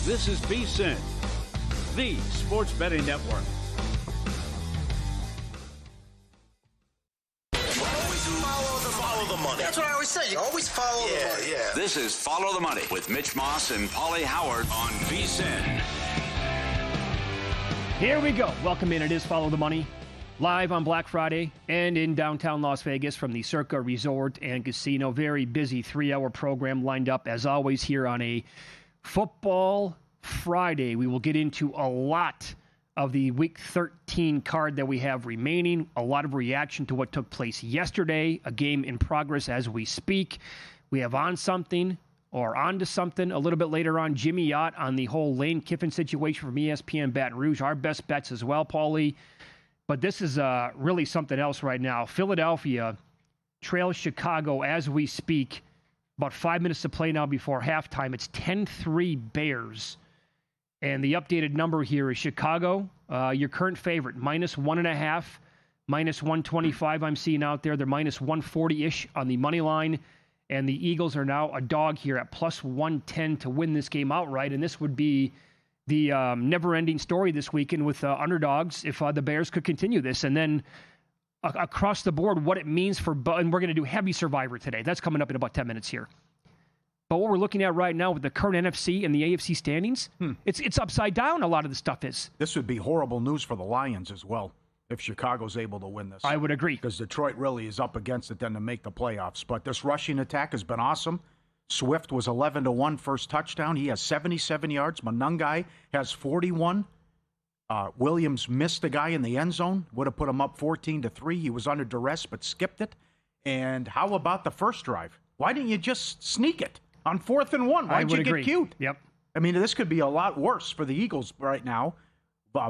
This is VSiN, the sports betting network. Follow the money. That's what I always say. You always follow the money. Yeah. This is Follow the Money with Mitch Moss and Paulie Howard on VSiN. Here we go. Welcome in. It is Follow the Money, live on Black Friday and in downtown Las Vegas from the Circa Resort and Casino. Very busy 3-hour program lined up, as always, here on a Football Friday. We will get into a lot of the Week 13 card that we have remaining, a lot of reaction to what took place yesterday, a game in progress as we speak. We have on something or on to something a little bit later on. Jimmy Yacht on the whole Lane Kiffin situation from ESPN Baton Rouge, our best bets as well, Paulie. But this is really something else right now. Philadelphia trails Chicago as we speak. About 5 minutes to play now before halftime. It's 10-3 Bears. And the updated number here is Chicago, your current favorite, -1.5, -125 I'm seeing out there. They're -140-ish on the money line. And the Eagles are now a dog here at +110 to win this game outright. And this would be the never-ending story this weekend with underdogs if the Bears could continue this. And then across the board, what it means for, and we're going to do heavy Survivor today. That's coming up in about 10 minutes here. But what we're looking at right now with the current NFC and the AFC standings, it's upside down, a lot of the stuff is. This would be horrible news for the Lions as well if Chicago's able to win this. I would agree. Because Detroit really is up against it then to make the playoffs. But this rushing attack has been awesome. Swift was 11-1 first touchdown. He has 77 yards. Monangai has 41. Williams missed the guy in the end zone. Would have put him up 14-3. He was under duress but skipped it. And how about the first drive? Why didn't you just sneak it on 4th and 1? Why'd you get cute? Yep. I mean, this could be a lot worse for the Eagles right now.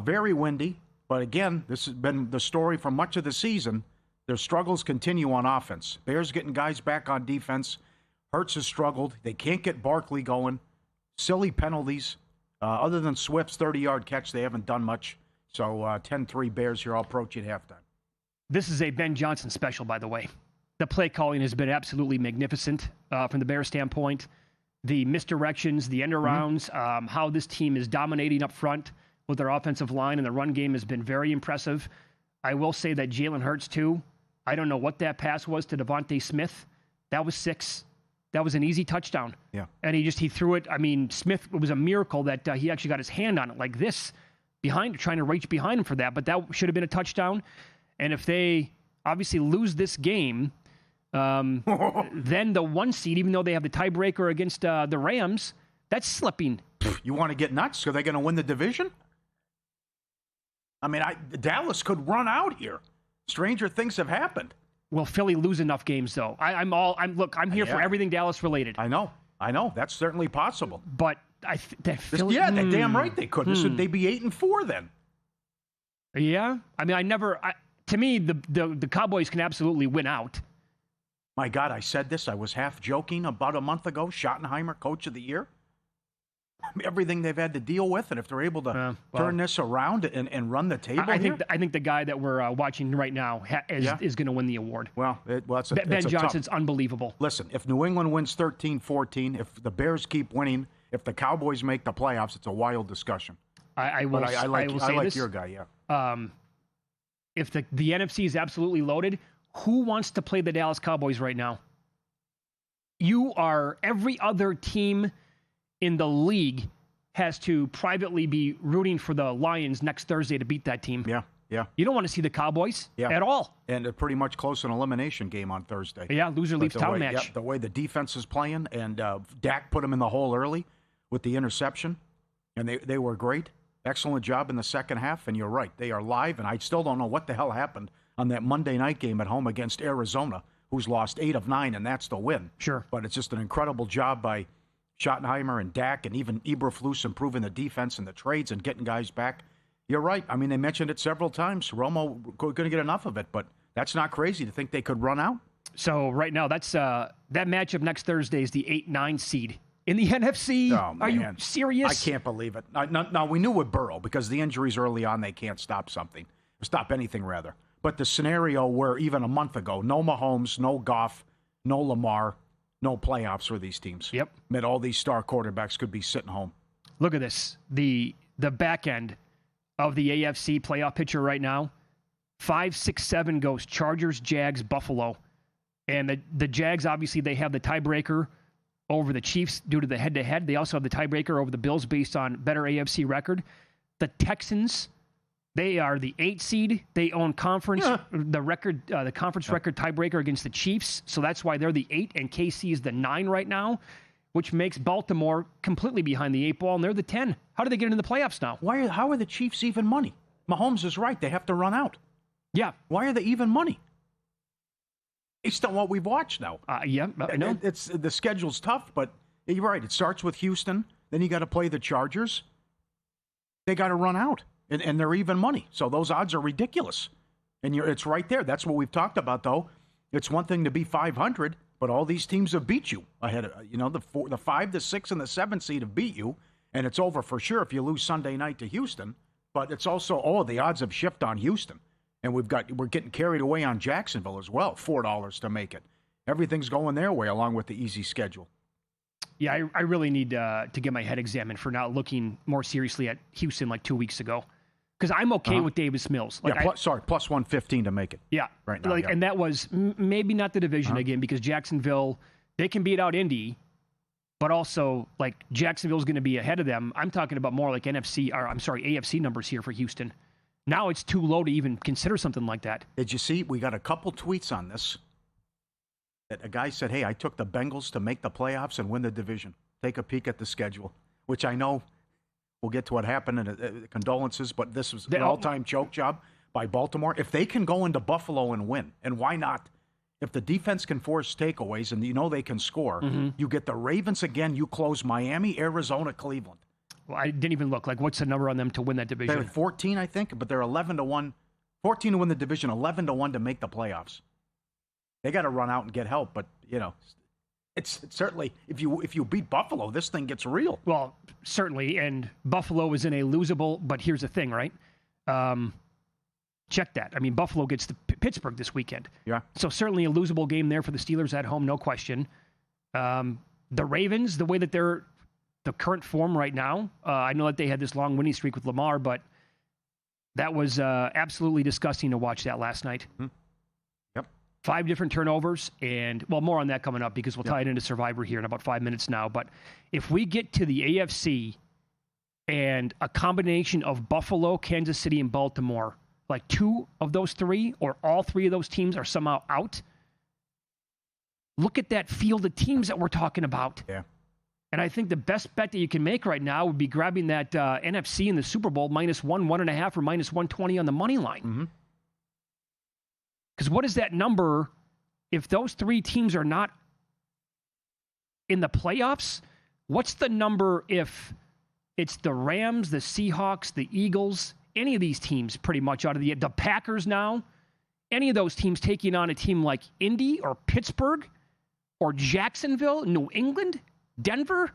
Very windy. But again, this has been the story for much of the season. Their struggles continue on offense. Bears getting guys back on defense. Hurts has struggled. They can't get Barkley going. Silly penalties. Other than Swift's 30-yard catch, they haven't done much. So 10-3 Bears here. I'll approach you at halftime. This is a Ben Johnson special, by the way. The play calling has been absolutely magnificent from the Bears standpoint. The misdirections, the end-arounds, how this team is dominating up front with their offensive line and the run game has been very impressive. I will say that Jalen Hurts, too. I don't know what that pass was to Devontae Smith. That was 6. That was an easy touchdown. Yeah. And he threw it. I mean, Smith, it was a miracle that he actually got his hand on it like this, trying to reach behind him for that. But that should have been a touchdown. And if they obviously lose this game, then the 1 seed, even though they have the tiebreaker against the Rams, that's slipping. You want to get nuts? Are they going to win the division? I mean, Dallas could run out here. Stranger things have happened. Will Philly lose enough games, though? I'm here for everything Dallas related. I know. That's certainly possible. But Philly, they're damn right they could. They'd be 8-4 then. Yeah, I mean, to me, the Cowboys can absolutely win out. My God, I said this. I was half joking about a month ago. Schottenheimer, Coach of the Year. Everything they've had to deal with, and if they're able to turn this around and run the table I think the guy that we're watching right now is going to win the award. Well, Ben Johnson's unbelivable. Listen, if New England wins 13-14, if the Bears keep winning, if the Cowboys make the playoffs, it's a wild discussion. I like your guy, yeah. If the NFC is absolutely loaded, who wants to play the Dallas Cowboys right now? Every other team in the league has to privately be rooting for the Lions next Thursday to beat that team. Yeah. You don't want to see the Cowboys at all. And they're pretty much close an elimination game on Thursday. Yeah, loser leaves town match. Yeah, the way the defense is playing, and Dak put them in the hole early with the interception, and they were great. Excellent job in the second half, and you're right. They are live, and I still don't know what the hell happened on that Monday night game at home against Arizona, who's lost 8 of 9, and that's the win. Sure. But it's just an incredible job by Schottenheimer and Dak and even Eberflus improving the defense and the trades and getting guys back. You're right. I mean, they mentioned it several times. Romo going to get enough of it, but that's not crazy to think they could run out. So right now, that's that matchup next Thursday is the 8-9 seed in the NFC. Oh, man. Are you serious? I can't believe it. Now, we knew with Burrow, because the injuries early on, they can't stop anything rather. But the scenario where even a month ago, no Mahomes, no Goff, no Lamar, no playoffs for these teams. Yep. Meant all these star quarterbacks could be sitting home. Look at this. The back end of the AFC playoff picture right now. 5, 6, 7 goes Chargers, Jags, Buffalo. And the Jags, obviously, they have the tiebreaker over the Chiefs due to the head-to-head. They also have the tiebreaker over the Bills based on better AFC record. The Texans, they are the 8 seed. They own conference the conference record tiebreaker against the Chiefs. So that's why they're the 8, and KC is the 9 right now, which makes Baltimore completely behind the 8 ball, and they're the 10. How do they get into the playoffs now? How are the Chiefs even money? Mahomes is right. They have to run out. Yeah. Why are they even money? Based on what we've watched now. Yeah, I know. The schedule's tough, but you're right. It starts with Houston. Then you got to play the Chargers. They got to run out, and they're even money. So those odds are ridiculous. And it's right there. That's what we've talked about, though. It's one thing to be 500, but all these teams have beat you ahead of, the 5, the 6, and the 7 seed have beat you, and it's over for sure if you lose Sunday night to Houston. But it's also, the odds have shifted on Houston. And we're getting carried away on Jacksonville as well, $4 to make it. Everything's going their way along with the easy schedule. Yeah, I really need to get my head examined for not looking more seriously at Houston like 2 weeks ago. Because I'm okay with Davis Mills. Like plus 115 to make it. Yeah. Right now. And that was maybe not the division again, because Jacksonville, they can beat out Indy, but also like Jacksonville's going to be ahead of them. I'm talking about more like AFC numbers here for Houston. Now it's too low to even consider something like that. Did you see? We got a couple tweets on this. That a guy said, hey, I took the Bengals to make the playoffs and win the division. Take a peek at the schedule, which I know we'll get to what happened and condolences, but this was an all-time choke job by Baltimore. If they can go into Buffalo and win, and why not? If the defense can force takeaways and they can score, you get the Ravens again, you close Miami, Arizona, Cleveland. Well, I didn't even look. Like, what's the number on them to win that division? They're 14, I think, but they're 11-1. 14 to win the division, 11-1 to make the playoffs. They got to run out and get help, but it's certainly if you beat Buffalo, this thing gets real. Well, certainly, and Buffalo is in a losable. But here's the thing, right? Check that. I mean, Buffalo gets to Pittsburgh this weekend. Yeah. So certainly a losable game there for the Steelers at home, no question. The Ravens, the way that they're the current form right now, I know that they had this long winning streak with Lamar, but that was absolutely disgusting to watch that last night. Yep. 5 different turnovers, and, well, more on that coming up because we'll tie it into Survivor here in about 5 minutes now. But if we get to the AFC and a combination of Buffalo, Kansas City, and Baltimore, like 2 of those 3 or all 3 of those teams are somehow out, look at that field of teams that we're talking about. Yeah. And I think the best bet that you can make right now would be grabbing that NFC in the Super Bowl -1, 1.5, or -120 on the money line. Because what is that number if those 3 teams are not in the playoffs? What's the number if it's the Rams, the Seahawks, the Eagles, any of these teams pretty much out of the Packers now? Any of those teams taking on a team like Indy or Pittsburgh or Jacksonville, New England, Denver?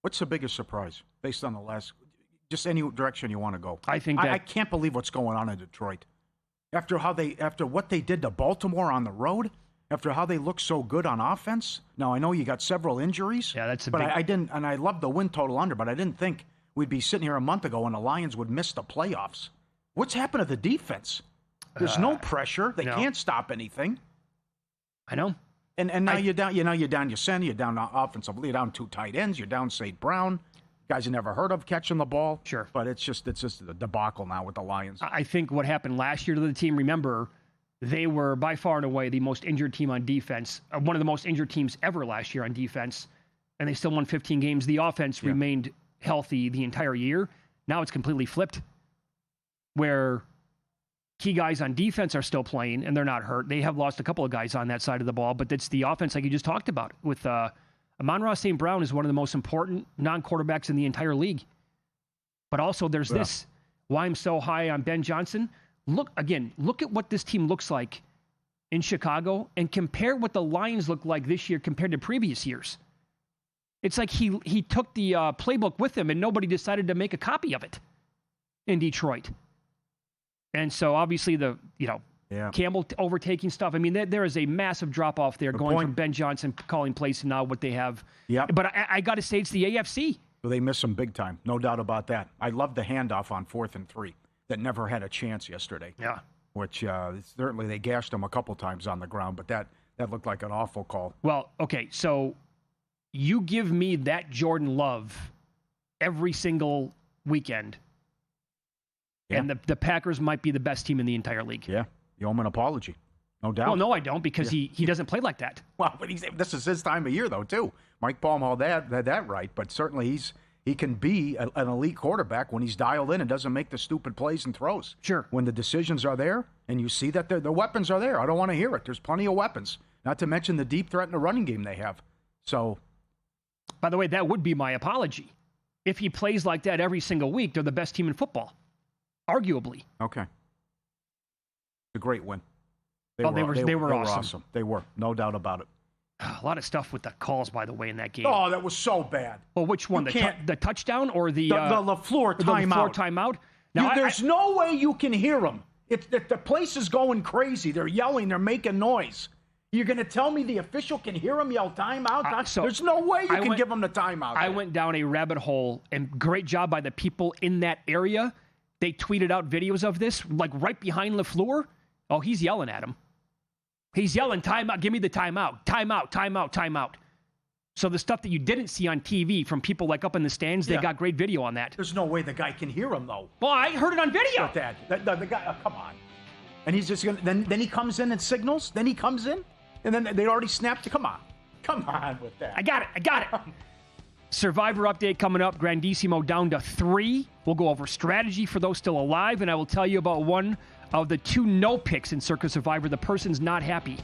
What's the biggest surprise based on the last, just any direction you want to go? I think I can't believe what's going on in Detroit. After what they did to Baltimore on the road, after how they look so good on offense. Now I know you got several injuries. Yeah, that's a but big... I didn't, and I love the win total under, but I didn't think we'd be sitting here a month ago and the Lions would miss the playoffs. What's happened to the defense? There's no pressure. They can't stop anything. I know. And now you're down. You're down Yasin. You're down offensively. You're down 2 tight ends. You're down St. Brown, guys you never heard of catching the ball. Sure, but it's just a debacle now with the Lions. I think what happened last year to the team. Remember, they were by far and away the most injured team on defense. One of the most injured teams ever last year on defense, and they still won 15 games. The offense remained healthy the entire year. Now it's completely flipped, where key guys on defense are still playing, and they're not hurt. They have lost a couple of guys on that side of the ball, but it's the offense like you just talked about. With Amon-Ra St. Brown is one of the most important non-quarterbacks in the entire league. But also there's this, why I'm so high on Ben Johnson. Look at what this team looks like in Chicago and compare what the Lions look like this year compared to previous years. It's like he took the playbook with him and nobody decided to make a copy of it in Detroit. And so obviously Campbell overtaking stuff. I mean, there is a massive drop off there going from Ben Johnson calling plays to now what they have. Yeah. But I got to say it's the AFC. They miss him big time, no doubt about that. I love the handoff on 4th and 3 that never had a chance yesterday. Yeah. Which certainly they gashed him a couple times on the ground, but that looked like an awful call. Well, okay, so you give me that Jordan Love every single weekend, and the Packers might be the best team in the entire league. Yeah, you owe him an apology, no doubt. Well, no, I don't, because he doesn't play like that. Well, but this is his time of year, though, too. Mike Palm had that right, but certainly he can be an elite quarterback when he's dialed in and doesn't make the stupid plays and throws. Sure. When the decisions are there and you see that the weapons are there. I don't want to hear it. There's plenty of weapons, not to mention the deep threat in the running game they have. So, by the way, that would be my apology. If he plays like that every single week, they're the best team in football, arguably. Okay. It's a great win. They were awesome. They were, no doubt about it. A lot of stuff with the calls, by the way, in that game. Oh, that was so bad. Well, which one? The touchdown or the LaFleur timeout? The LaFleur timeout. Now, there's no way you can hear them. The place is going crazy. They're yelling. They're making noise. You're going to tell me the official can hear him yell timeout? There's no way you can give him the timeout. I went down a rabbit hole, and great job by the people in that area. They tweeted out videos of this, like right behind LaFleur. Oh, he's yelling at him. He's yelling, timeout, give me the timeout, timeout, timeout, timeout. So the stuff that you didn't see on TV from people like up in the stands, they got great video on that. There's no way the guy can hear him, though. Well, I heard it on video. The guy, come on. And he's just going to, then he comes in and signals, then he comes in, and then they already snapped. Come on with that. I got it. Survivor update coming up. Grandissimo down to 3. We'll go over strategy for those still alive, and I will tell you about one of the 2 no picks in Circa Survivor. The person's not happy.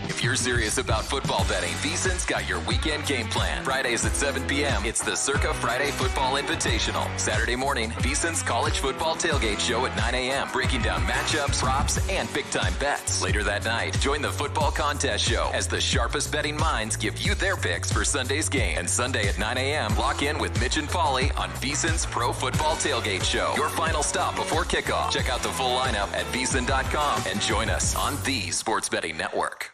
If you're serious about football betting, VSiN's got your weekend game plan. Fridays at 7 p.m., it's the Circa Friday Football Invitational. Saturday morning, VSiN's college football tailgate show at 9 a.m., breaking down matchups, props, and big-time bets. Later that night, join the football contest show as the sharpest betting minds give you their picks for Sunday's game. And Sunday at 9 a.m., lock in with Mitch and Paulie on VSiN's Pro Football Tailgate Show. Your final stop before kickoff. Check out the full lineup at VSiN.com and join us on the Sports Betting Network.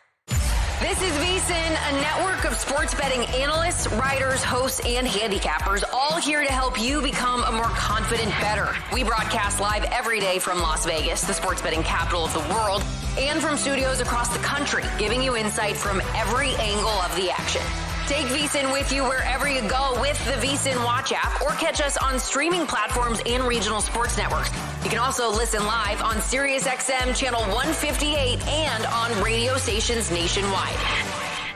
This is VSiN, a network of sports betting analysts, writers, hosts, and handicappers, all here to help you become a more confident bettor. We broadcast live every day from Las Vegas, the sports betting capital of the world, and from studios across the country, giving you insight from every angle of the action. Take VSiN with you wherever you go with the VSiN Watch app, or catch us on streaming platforms and regional sports networks. You can also listen live on SiriusXM Channel 158 and on radio stations nationwide.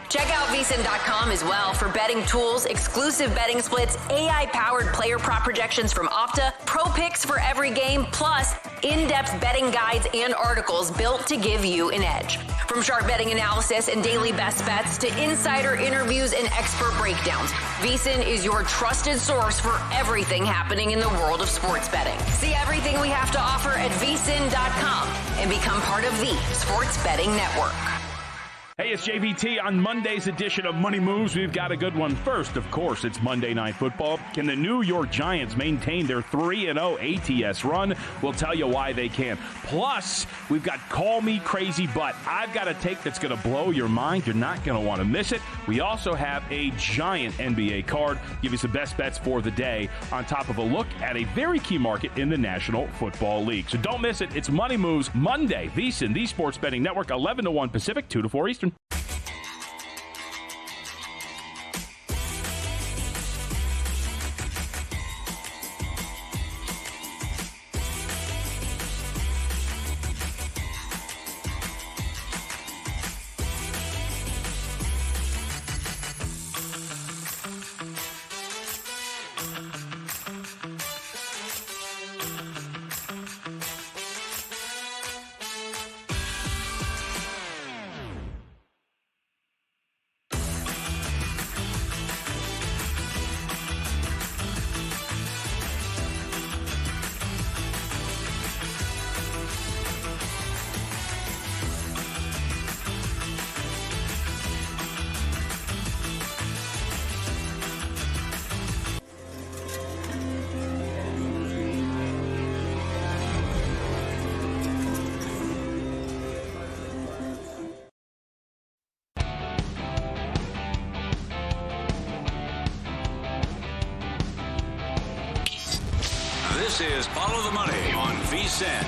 Check out VSiN.com as well for betting tools, exclusive betting splits, AI-powered player prop projections from Opta, pro picks for every game, plus in-depth betting guides and articles built to give you an edge. From sharp betting analysis and daily best bets to insider interviews and expert breakdowns, VSiN is your trusted source for everything happening in the world of sports betting. See everything we have to offer at VSiN.com and become part of the Sports Betting Network. Hey, it's JVT. On Monday's edition of Money Moves, we've got a good one. First, of course, it's Monday Night Football. Can the New York Giants maintain their 3-0 ATS run? We'll tell you why they can. Plus, we've got Call Me Crazy, but I've got a take that's going to blow your mind. You're not going to want to miss it. We also have a giant NBA card. Give you some best bets for the day on top of a look at a very key market in the National Football League. So don't miss it. It's Money Moves Monday. VSiN, the Sports Betting Network, 11 to 1 Pacific, 2 to 4 Eastern. This is Follow the Money on VSiN.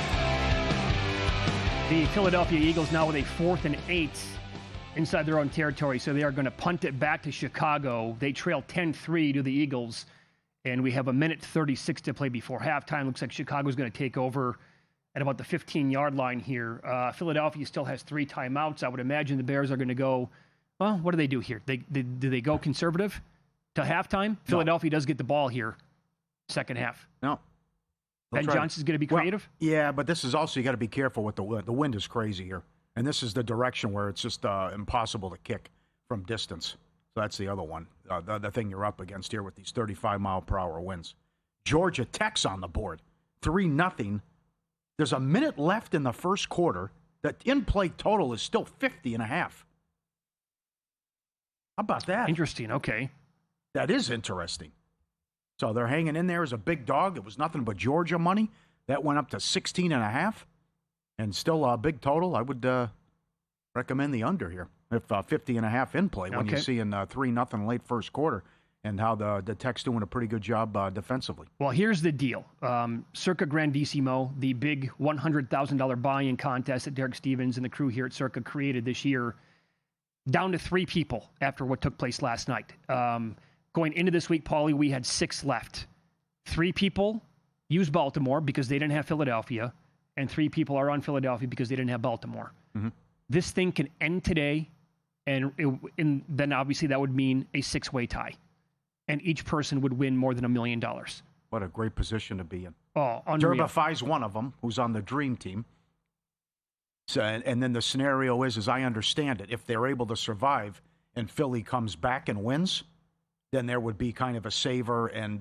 The Philadelphia Eagles now with a 4th and 8 inside their own territory, so they are going to punt it back to Chicago. They trail 10-3 to the Eagles, and we have a minute 36 to play before halftime. Looks like Chicago's going to take over at about the 15-yard line here. Philadelphia still has 3 timeouts. I would imagine the Bears are going to go, well, what do they do here? Do they go conservative to halftime? No. Philadelphia does get the ball here, second half. No. Ben Johnson's going to be creative? Well, yeah, but this is also, you got to be careful with the wind. The wind is crazy here. And this is the direction where it's just impossible to kick from distance. So that's the other one, the thing you're up against here with these 35-mile-per-hour winds. Georgia Tech's on the board, 3-0. There's a minute left in the first quarter. The in-play total is still 50.5. How about that? Interesting, okay. That is interesting. So they're hanging in there as a big dog. It was nothing but Georgia money. That went up to 16.5. And still a big total. I would recommend the under here. If 50.5 in play when you see in 3-0 late first quarter, and how the Tech's doing a pretty good job defensively. Well, here's the deal. Circa Grandissimo, the big $100,000 buy-in contest that Derek Stevens and the crew here at Circa created this year, down to 3 people after what took place last night. Going into this week, Paulie, we had 6 left. 3 people used Baltimore because they didn't have Philadelphia, and 3 people are on Philadelphia because they didn't have Baltimore. Mm-hmm. This thing can end today, and then obviously that would mean a 6-way tie. And each person would win more than $1 million. What a great position to be in. Oh, unreal. Derbafai's one of them, who's on the dream team. So, and then the scenario is, as I understand it, if they're able to survive and Philly comes back and wins, then there would be kind of a saver, and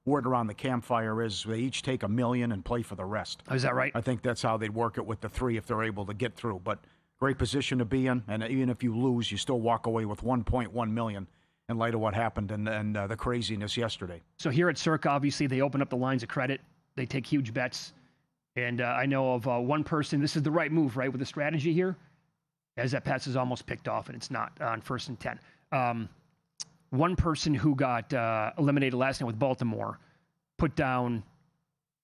word around the campfire is they each take $1 million and play for the rest. Is that right? I think that's how they'd work it with the 3 if they're able to get through. But great position to be in, and even if you lose, you still walk away with $1.1 million in light of what happened and the craziness yesterday. So here at Circa, obviously, they open up the lines of credit. They take huge bets. And I know of one person, this is the right move, right, with the strategy here, as that pass is almost picked off, and it's not on 1st and 10. One person who got eliminated last night with Baltimore put down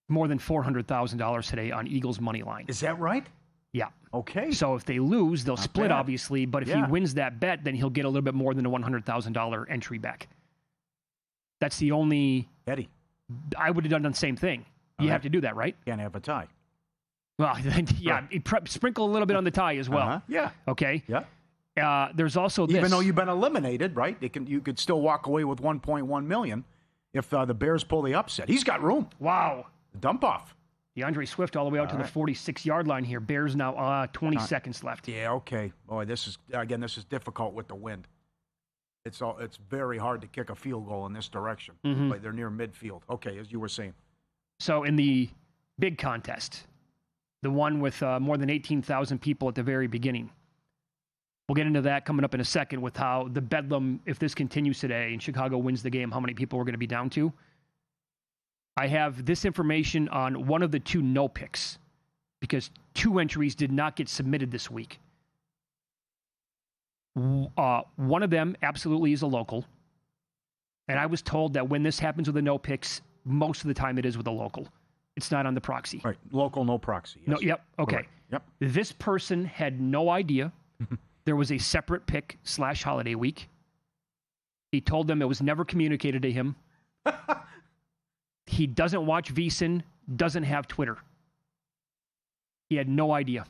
more than $400,000 today on Eagles money line. Is that right? Yeah. Okay. So if they lose, they'll split, bad. Obviously. But if he wins that bet, then he'll get a little bit more than a $100,000 entry back. That's the only... Eddie. I would have done the same thing. You have to do that, right? Can't have a tie. Well, yeah. Sprinkle a little bit on the tie as well. Yeah. Okay? Yeah. There's also this. Even though you've been eliminated, right? You could still walk away with $1.1 million if the Bears pull the upset. He's got room. Wow. Dump off. DeAndre Swift all the way out to the 46-yard line here. Bears now 20 seconds left. Yeah, okay. Boy, this is difficult with the wind. It's very hard to kick a field goal in this direction. Mm-hmm. Like they're near midfield. Okay, as you were saying. So in the big contest, the one with more than 18,000 people at the very beginning, we'll get into that coming up in a second with how the bedlam, if this continues today and Chicago wins the game, how many people we're going to be down to. I have this information on one of the 2 no picks because 2 entries did not get submitted this week. One of them absolutely is a local. And I was told that when this happens with the no picks, most of the time it is with a local. It's not on the proxy. Right. Local, no proxy. Yes. No. Yep. Okay. Right. Yep. This person had no idea there was a separate pick / holiday week. He told them it was never communicated to him. He doesn't watch VSiN, doesn't have Twitter. He had no idea.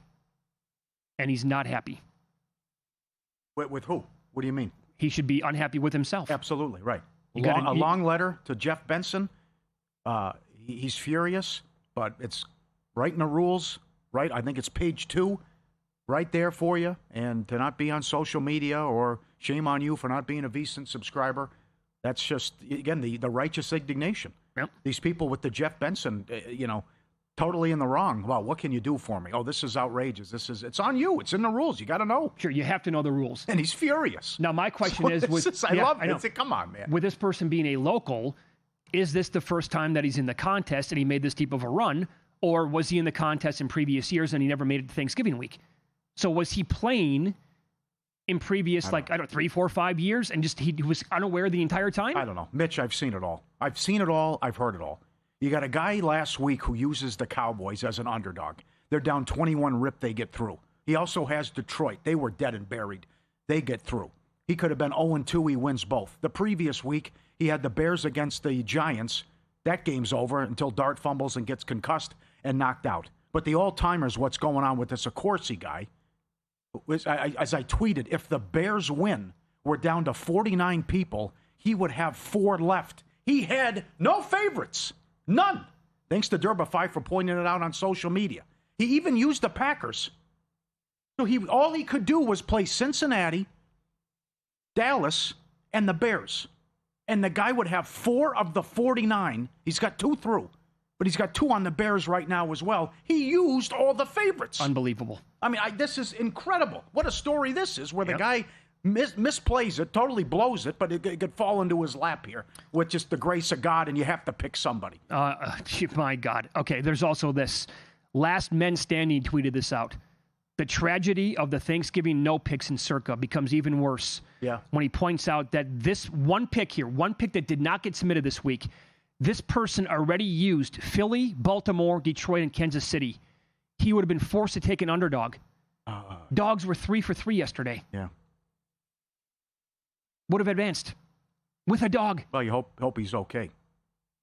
And he's not happy. With who? What do you mean? He should be unhappy with himself. Absolutely, right. A long letter to Jeff Benson. He's furious, but it's right in the rules, right? I think it's page 2, right there for you. And to not be on social media, or shame on you for not being a VSiN subscriber. That's just, again, the righteous indignation. Yep. These people with the Jeff Benson, totally in the wrong. Well, what can you do for me? Oh, this is outrageous. It's on you. It's in the rules. You got to know. Sure, you have to know the rules. And he's furious. Now, my question is, I love it. Come on, man. With this person being a local, is this the first time that he's in the contest and he made this deep of a run, or was he in the contest in previous years and he never made it to Thanksgiving week? So was he playing in previous, 3, 4, 5 years, and just he was unaware the entire time? I don't know. Mitch, I've seen it all. I've heard it all. You got a guy last week who uses the Cowboys as an underdog. They're down 21 rip, they get through. He also has Detroit. They were dead and buried. They get through. He could have been 0-2. He wins both. The previous week, he had the Bears against the Giants. That game's over until Dart fumbles and gets concussed and knocked out. But the all-timers, what's going on with this Accorsi guy, as I tweeted, if the Bears win, we're down to 49 people, he would have 4 left. He had no favorites. None. Thanks to Derba Five for pointing it out on social media. He even used the Packers. So all he could do was play Cincinnati, Dallas, and the Bears. And the guy would have 4 of the 49. He's got 2 through. But he's got 2 on the Bears right now as well. He used all the favorites. Unbelievable. I mean, this is incredible. What a story this is, where the guy misplays it, totally blows it, but it could fall into his lap here with just the grace of God, and you have to pick somebody. My God. Okay, there's also this. Last Men Standing tweeted this out. The tragedy of the Thanksgiving no picks in Circa becomes even worse when he points out that this one pick that did not get submitted this week, this person already used Philly, Baltimore, Detroit, and Kansas City. He would have been forced to take an underdog. Dogs were 3 for 3 yesterday. Yeah. Would have advanced with a dog. Well, you hope he's okay.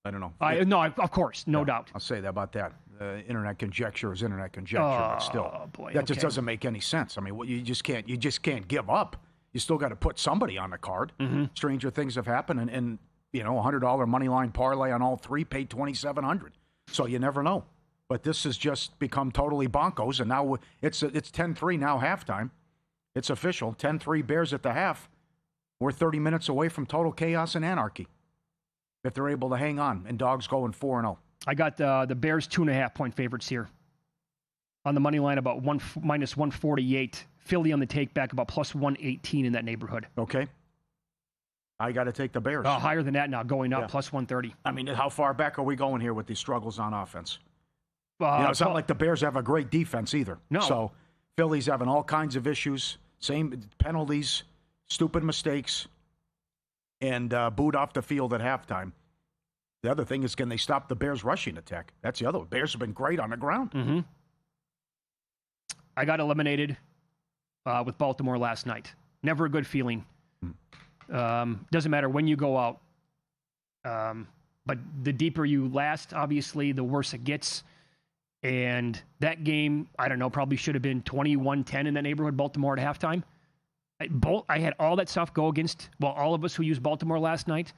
I don't know. No, of course, no doubt. I'll say that about that. Internet conjecture is internet conjecture, but still, just doesn't make any sense. I mean, you just can't give up. You still got to put somebody on the card. Mm-hmm. Stranger things have happened, and $100 money line parlay on all 3 paid $2,700. So you never know. But this has just become totally bonkos, and now it's 10-3 now halftime. It's official, 10-3 Bears at the half. We're 30 minutes away from total chaos and anarchy if they're able to hang on, and dogs going 4-0. I got the Bears 2.5-point favorites here. On the money line, about minus 148. Philly on the take back, about plus 118 in that neighborhood. Okay. I got to take the Bears. Higher than that now, going up, plus 130. I mean, how far back are we going here with these struggles on offense? It's not like the Bears have a great defense either. No. So Philly's having all kinds of issues, same penalties, stupid mistakes, and booed off the field at halftime. The other thing is, can they stop the Bears' rushing attack? That's the other one. Bears have been great on the ground. Mm-hmm. I got eliminated with Baltimore last night. Never a good feeling. Doesn't matter when you go out. But the deeper you last, obviously, the worse it gets. And that game, I don't know, probably should have been 21-10 in that neighborhood, Baltimore at halftime. I had all that stuff go against, all of us who used Baltimore last night.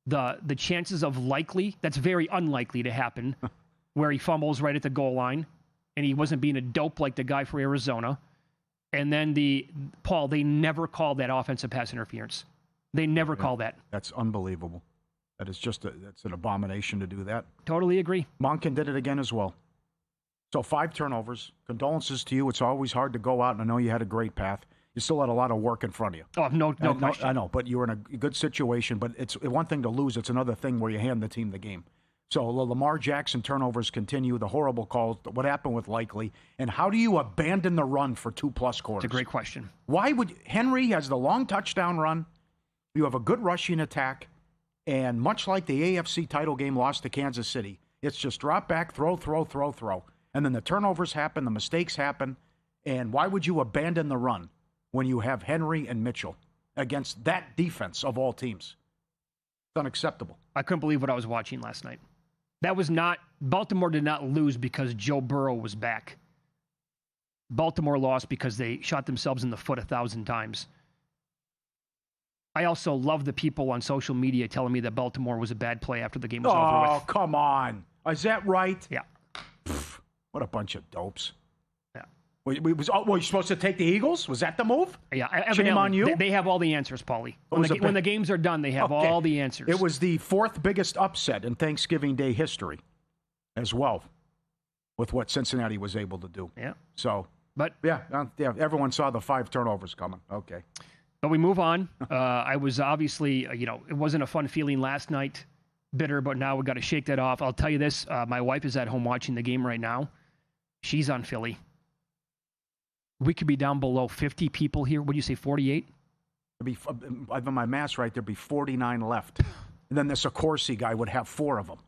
The chances of that's very unlikely to happen, where he fumbles right at the goal line, and he wasn't being a dope like the guy for Arizona. And then they never called that offensive pass interference. They never call that. That's unbelievable. That is that's an abomination to do that. Totally agree. Monken did it again as well. So 5 turnovers. Condolences to you. It's always hard to go out, and I know you had a great path. You still had a lot of work in front of you. Oh, no question. I know, but you were in a good situation. But it's one thing to lose. It's another thing where you hand the team the game. So Lamar Jackson turnovers continue, the horrible calls, what happened with Likely, and how do you abandon the run for 2+ quarters? It's a great question. Why would Henry has the long touchdown run? You have a good rushing attack, and much like the AFC title game lost to Kansas City, it's just drop back, throw. And then the turnovers happen, the mistakes happen, and why would you abandon the run when you have Henry and Mitchell against that defense of all teams? It's unacceptable. I couldn't believe what I was watching last night. Baltimore did not lose because Joe Burrow was back. Baltimore lost because they shot themselves in the foot 1,000 times. I also love the people on social media telling me that Baltimore was a bad play after the game was over with. Oh, come on. Is that right? Yeah. What a bunch of dopes. Yeah. Were you supposed to take the Eagles? Was that the move? Yeah. Shame on you? They have all the answers, Paulie. When the games are done, they have all the answers. It was the 4th biggest upset in Thanksgiving Day history as well, with what Cincinnati was able to do. Yeah. So, everyone saw the 5 turnovers coming. Okay. But we move on. I was obviously, it wasn't a fun feeling last night. Bitter, but now we got to shake that off. I'll tell you this. My wife is at home watching the game right now. She's on Philly. We could be down below 50 people here. What do you say, 48? I've done my math right. There'd be 49 left. And then this Accorsi guy would have 4 of them.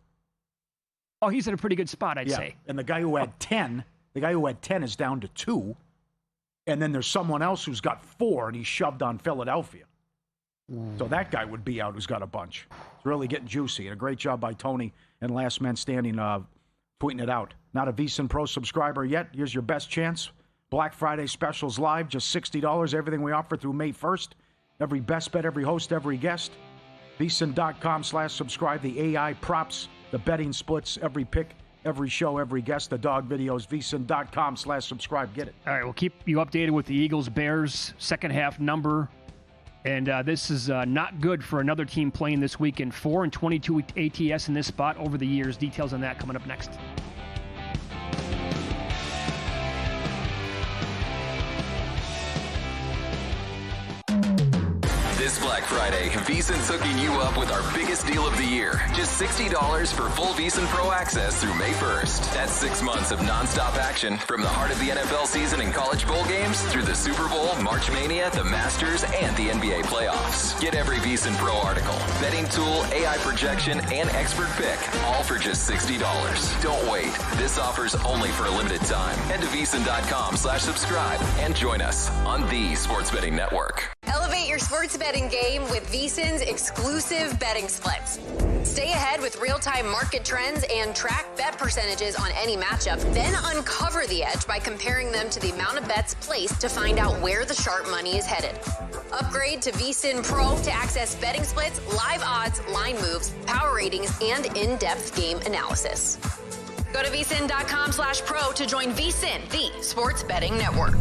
Oh, he's in a pretty good spot, I'd say. And the guy who had 10, is down to 2. And then there's someone else who's got 4, and he's shoved on Philadelphia. So that guy would be out who's got a bunch. It's really getting juicy. And a great job by Tony and Last Man Standing tweeting it out. Not a VSiN Pro subscriber yet? Here's your best chance. Black Friday specials live, just $60. Everything we offer through May 1st. Every best bet, every host, every guest. VSiN.com/subscribe. The AI props, the betting splits, every pick, every show, every guest, the dog videos. VSiN.com/subscribe. Get it. All right, we'll keep you updated with the Eagles-Bears second half number. And this is not good for another team playing this weekend. 4-22 ATS in this spot over the years. Details on that coming up next. This Black Friday, VSiN's hooking you up with our biggest deal of the year. Just $60 for full VSiN Pro access through May 1st. That's 6 months of nonstop action from the heart of the NFL season and college bowl games through the Super Bowl, March Mania, the Masters, and the NBA playoffs. Get every VSiN Pro article, betting tool, AI projection, and expert pick, all for just $60. Don't wait. This offer's only for a limited time. Head to VSiN.com/subscribe and join us on the Sports Betting Network. Elevate your sports betting game with VSiN's exclusive betting splits. Stay ahead with real-time market trends and track bet percentages on any matchup. Then uncover the edge by comparing them to the amount of bets placed to find out where the sharp money is headed. Upgrade to VSiN Pro to access betting splits, live odds, line moves, power ratings, and in-depth game analysis. Go to VSiN.com/pro to join VSiN, the sports betting network.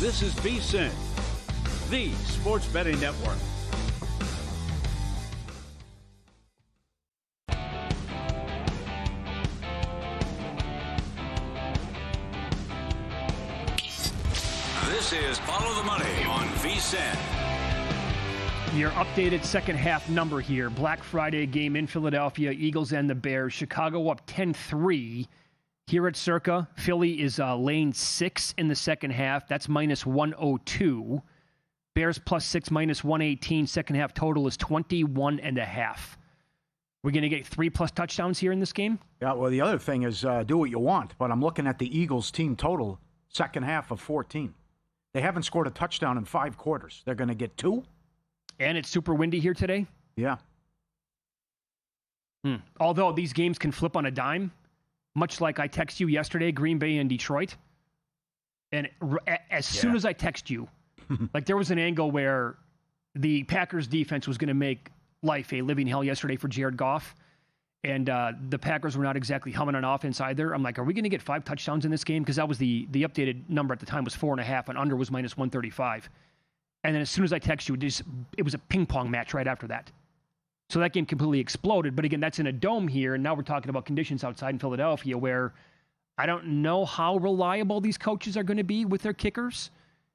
This is VSiN, the sports betting network. is Follow the Money on VSiN. Your updated second half number here. Black Friday game in Philadelphia, Eagles and the Bears. Chicago up 10-3. Here at Circa, Philly is laying 6 in the second half. That's minus 102. Bears plus 6, minus 118. Second half total is 21.5. We're going to get 3+ touchdowns here in this game? Yeah, well, the other thing is do what you want, but I'm looking at the Eagles team total, second half of 14. They haven't scored a touchdown in 5 quarters. They're going to get 2? And it's super windy here today? Yeah. Although these games can flip on a dime, much like I text you yesterday, Green Bay and Detroit. And as soon as I text you, like there was an angle where the Packers defense was going to make life a living hell yesterday for Jared Goff. And the Packers were not exactly humming on offense either. I'm like, are we going to get 5 touchdowns in this game? Because that was the updated number at the time was 4.5, and under was minus 135. And then as soon as I text you, it was a ping pong match right after that. So that game completely exploded. But again, that's in a dome here, and now we're talking about conditions outside in Philadelphia where I don't know how reliable these coaches are going to be with their kickers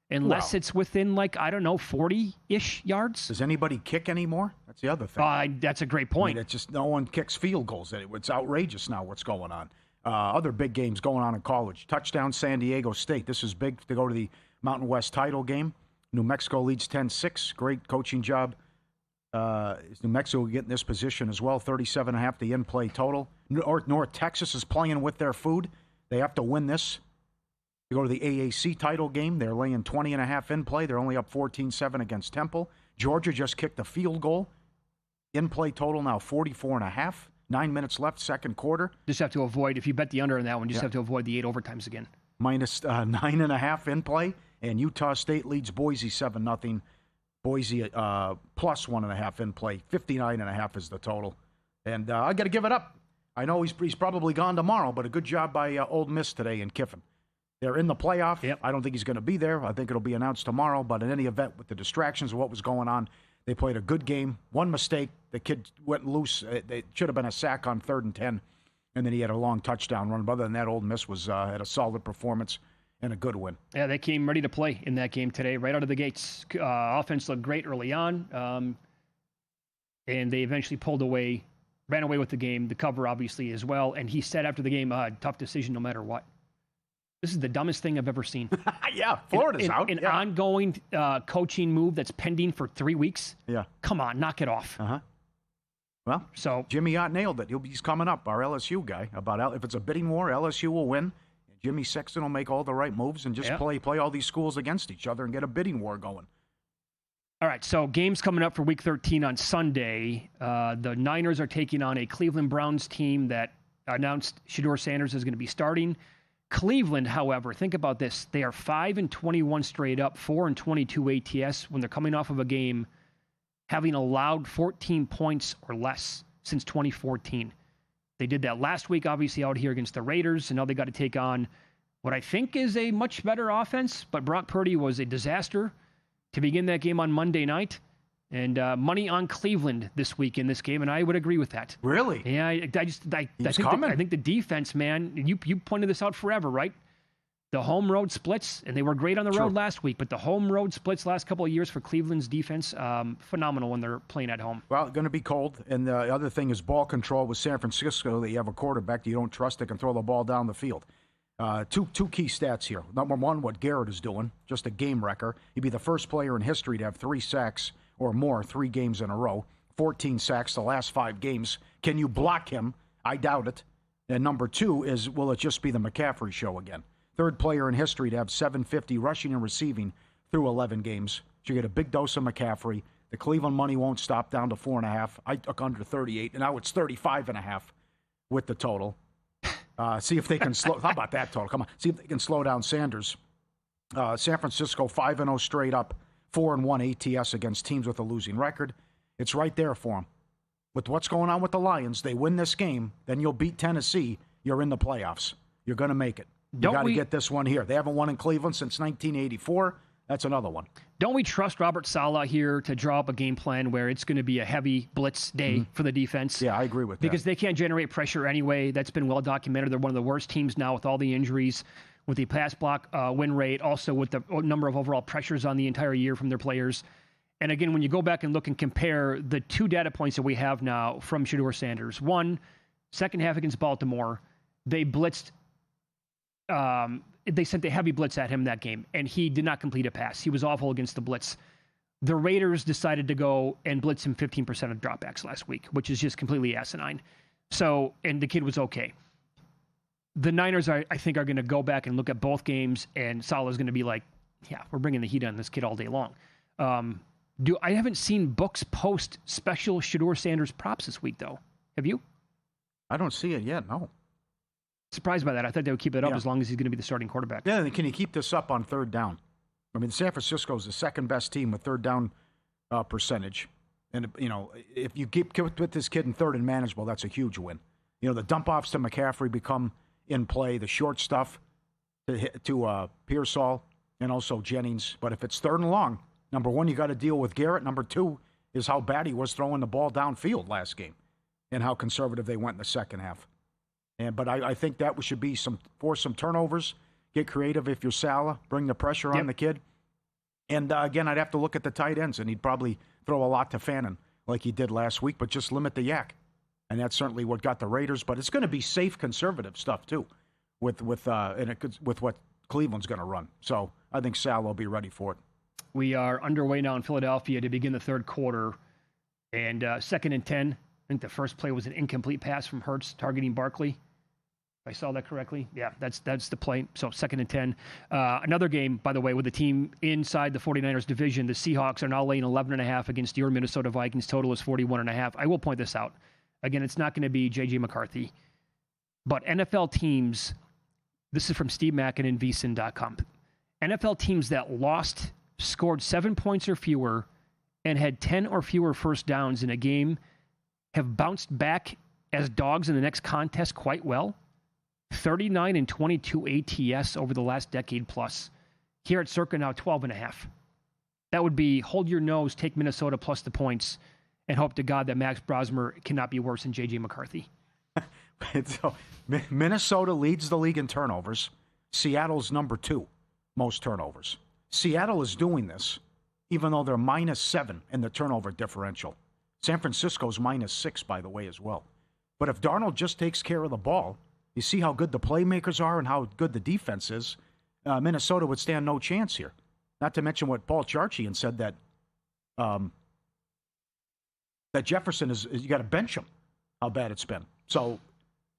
unless it's within, 40-ish yards. Does anybody kick anymore? That's the other thing. That's a great point. I mean, it's just no one kicks field goals. It's outrageous now what's going on. Other big games going on in college. Touchdown San Diego State. This is big to go to the Mountain West title game. New Mexico leads 10-6. Great coaching job. New Mexico get in this position as well. 37.5 the in-play total. North Texas is playing with their food. They have to win this to go to the AAC title game. They're laying 20.5 in-play. They're only up 14-7 against Temple. Georgia just kicked a field goal. In-play total now 44.5. 9 minutes left, second quarter. Just have to avoid, if you bet the under on that one, have to avoid the 8 overtimes again. Minus 9.5 in-play. And Utah State leads Boise 7-0. Boise plus 1.5 in play. 59.5 is the total. And I got to give it up. I know he's probably gone tomorrow, but a good job by Ole Miss today in Kiffin. They're in the playoff. Yep. I don't think he's going to be there. I think it'll be announced tomorrow. But in any event, with the distractions of what was going on, they played a good game. One mistake, the kid went loose. It should have been a sack on 3rd and 10. And then he had a long touchdown run. But other than that, Ole Miss had a solid performance. And a good win. Yeah, they came ready to play in that game today, right out of the gates. Offense looked great early on, and they eventually ran away with the game. The cover, obviously, as well. And he said after the game, tough decision no matter what. This is the dumbest thing I've ever seen. Yeah, Florida's out. An ongoing coaching move that's pending for 3 weeks. Yeah. Come on, knock it off. Uh-huh. Well, so Jimmy Ott nailed it. He's coming up, our LSU guy. If it's a bidding war, LSU will win. Jimmy Sexton will make all the right moves and just play all these schools against each other and get a bidding war going. All right, so games coming up for Week 13 on Sunday. The Niners are taking on a Cleveland Browns team that announced Shedeur Sanders is going to be starting. Cleveland, however, think about this. They are 5-21 straight up, 4-22 ATS when they're coming off of a game having allowed 14 points or less since 2014. They did that last week, obviously, out here against the Raiders, and now they got to take on what I think is a much better offense, but Brock Purdy was a disaster to begin that game on Monday night. And money on Cleveland this week in this game, and I would agree with that. Really? Yeah, I think the defense, man, you pointed this out forever, right? The home road splits, and they were great on the road last week, but the home road splits last couple of years for Cleveland's defense, phenomenal when they're playing at home. Well, going to be cold, and the other thing is ball control with San Francisco. That you have a quarterback that you don't trust that can throw the ball down the field. Two key stats here. Number one, what Garrett is doing, just a game wrecker. He'd be the first player in history to have 3 sacks or more 3 games in a row. 14 sacks the last 5 games. Can you block him? I doubt it. And number 2 is, will it just be the McCaffrey show again? 3rd player in history to have 750 rushing and receiving through 11 games. So you get a big dose of McCaffrey. The Cleveland money won't stop down to 4.5. I took under 38, and now it's 35.5 with the total. See if they can slow. How about that total? Come on. See if they can slow down Sanders. San Francisco 5-0 straight up, 4-1 ATS against teams with a losing record. It's right there for them. With what's going on with the Lions, they win this game, then you'll beat Tennessee. You're in the playoffs. You're going to make it. You got to get this one here. They haven't won in Cleveland since 1984. That's another one. Don't we trust Robert Saleh here to draw up a game plan where it's going to be a heavy blitz day for the defense? Yeah, I agree with that. Because they can't generate pressure anyway. That's been well documented. They're one of the worst teams now with all the injuries. with the pass block win rate, also with the number of overall pressures on the entire year from their players. And again, when you go back and look and compare the two data points that we have now from Shedeur Sanders, one, second half against Baltimore, they blitzed, they sent a heavy blitz at him that game, and he did not complete a pass. He was awful against the blitz. The Raiders decided to go and blitz him 15% of dropbacks last week, which is just completely asinine. So, and the kid was okay. The Niners, I think, are going to go back and look at both games, and Salah's going to be like, yeah, we're bringing the heat on this kid all day long. I haven't seen books post special Shedeur Sanders props this week, though. Have you? I don't see it yet, no. Surprised by that. I thought they would keep it up as long as he's going to be the starting quarterback. Yeah, and can you keep this up on third down? I mean, San Francisco's the second best team with third down percentage. And, you know, if you put this kid in third and manageable, that's a huge win. You know, the dump-offs to McCaffrey become in play, the short stuff to Pearsall and also Jennings. But if it's third and long, number one, you got to deal with Garrett. Number two is how bad he was throwing the ball downfield last game and how conservative they went in the second half. But I think that should be force some turnovers, get creative if you're Salah, bring the pressure on the kid. And again, I'd have to look at the tight ends, and he'd probably throw a lot to Fannin like he did last week, but just limit the yak. And that's certainly what got the Raiders. But it's going to be safe, conservative stuff too, with what Cleveland's going to run. So I think Salah will be ready for it. We are underway now in Philadelphia to begin the third quarter, and 2nd and 10. I think the first play was an incomplete pass from Hurts targeting Barkley. If I saw that correctly. Yeah, that's the play. So 2nd and 10. Another game, by the way, with the team inside the 49ers division. The Seahawks are now laying 11.5 against your Minnesota Vikings. Total is 41.5. I will point this out. Again, it's not going to be J.J. McCarthy. But NFL teams, this is from Steve Mackin and VSiN.com. NFL teams that lost, scored 7 points or fewer, and had 10 or fewer first downs in a game have bounced back as dogs in the next contest quite well. 39 and 22 ATS over the last decade plus. Here at Circa now 12.5. That would be hold your nose, take Minnesota plus the points, and hope to God that Max Brosmer cannot be worse than J.J. McCarthy. So, Minnesota leads the league in turnovers. Seattle's number 2 most turnovers. Seattle is doing this even though they're -7 in the turnover differential. San Francisco's -6, by the way, as well. But if Darnold just takes care of the ball, you see how good the playmakers are and how good the defense is, Minnesota would stand no chance here. Not to mention what Paul Charchian said that Jefferson is you got to bench him, how bad it's been. So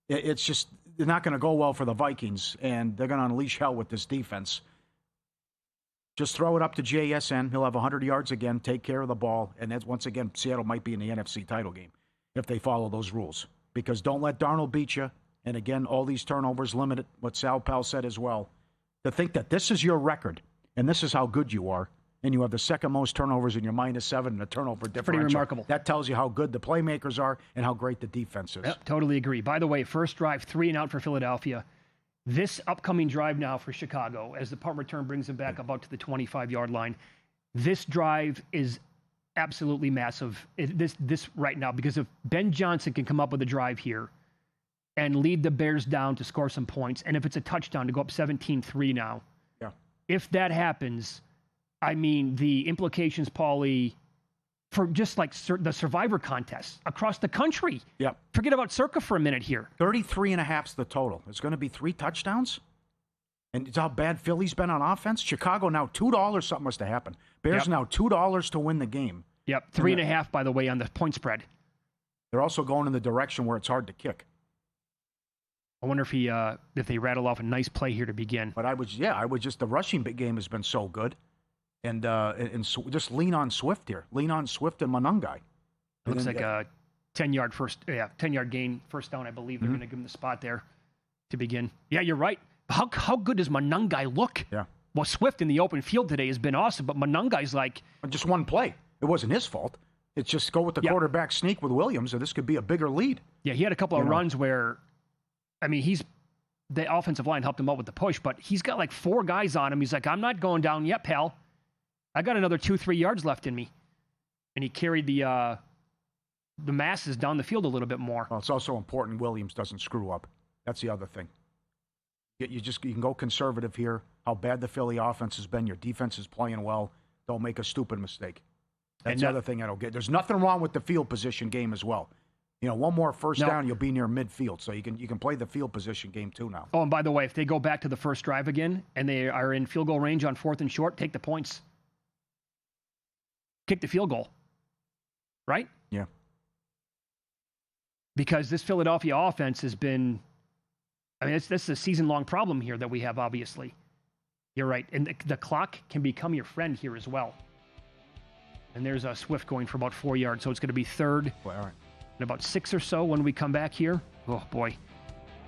it's just they're not going to go well for the Vikings, and they're going to unleash hell with this defense. Just throw it up to JSN. He'll have 100 yards again, take care of the ball, and that's, once again, Seattle might be in the NFC title game if they follow those rules. Because don't let Darnold beat you. And again, all these turnovers limit it, what Sal Pal said as well. To think that this is your record, and this is how good you are, and you have the second most turnovers in your -7 and a turnover differential. Pretty remarkable. That tells you how good the playmakers are and how great the defense is. Yep, totally agree. By the way, first drive, 3 and out for Philadelphia. This upcoming drive now for Chicago, as the punt return brings them back about to the 25-yard line, this drive is absolutely massive. This right now, because if Ben Johnson can come up with a drive here and lead the Bears down to score some points, and if it's a touchdown to go up 17-3 now, if that happens, I mean, the implications, Paulie, for just like the Survivor contest across the country. Yeah. Forget about Circa for a minute here. 33.5's the total. It's going to be 3 touchdowns. And it's how bad Philly's been on offense. Chicago now $2. Something must have happened. Bears now $2 to win the game. Yep. 3.5, by the way, on the point spread. They're also going in the direction where it's hard to kick. I wonder if they rattle off a nice play here to begin. But the rushing game has been so good. And just lean on Swift here. Lean on Swift and Monungai. It looks like a 10-yard gain, first down, I believe. They're going to give him the spot there to begin. Yeah, you're right. How good does Monungai look? Yeah. Well, Swift in the open field today has been awesome, but Monungai's like... Just one play. It wasn't his fault. It's just go with the quarterback sneak with Williams, and this could be a bigger lead. Yeah, he had a couple of runs where, I mean, the offensive line helped him out with the push, but he's got like 4 guys on him. He's like, I'm not going down yet, pal. I got another 2-3 yards left in me. And he carried the masses down the field a little bit more. Well, it's also important Williams doesn't screw up. That's the other thing. You can go conservative here. How bad the Philly offense has been. Your defense is playing well. Don't make a stupid mistake. That's the other thing I don't get. There's nothing wrong with the field position game as well. One more first down, you'll be near midfield. So you can play the field position game too now. Oh, and by the way, if they go back to the first drive again and they are in field goal range on 4th and short, take the points. Kick the field goal. Right? Yeah. Because this Philadelphia offense has been, this is a season-long problem here that we have, obviously. You're right. And the clock can become your friend here as well. And there's a Swift going for about 4 yards, so it's going to be third. Well, all right. And about 6 or so when we come back here. Oh, boy.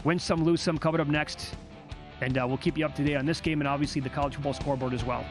Win some, lose some, coming up next. And we'll keep you up to date on this game and obviously the college football scoreboard as well.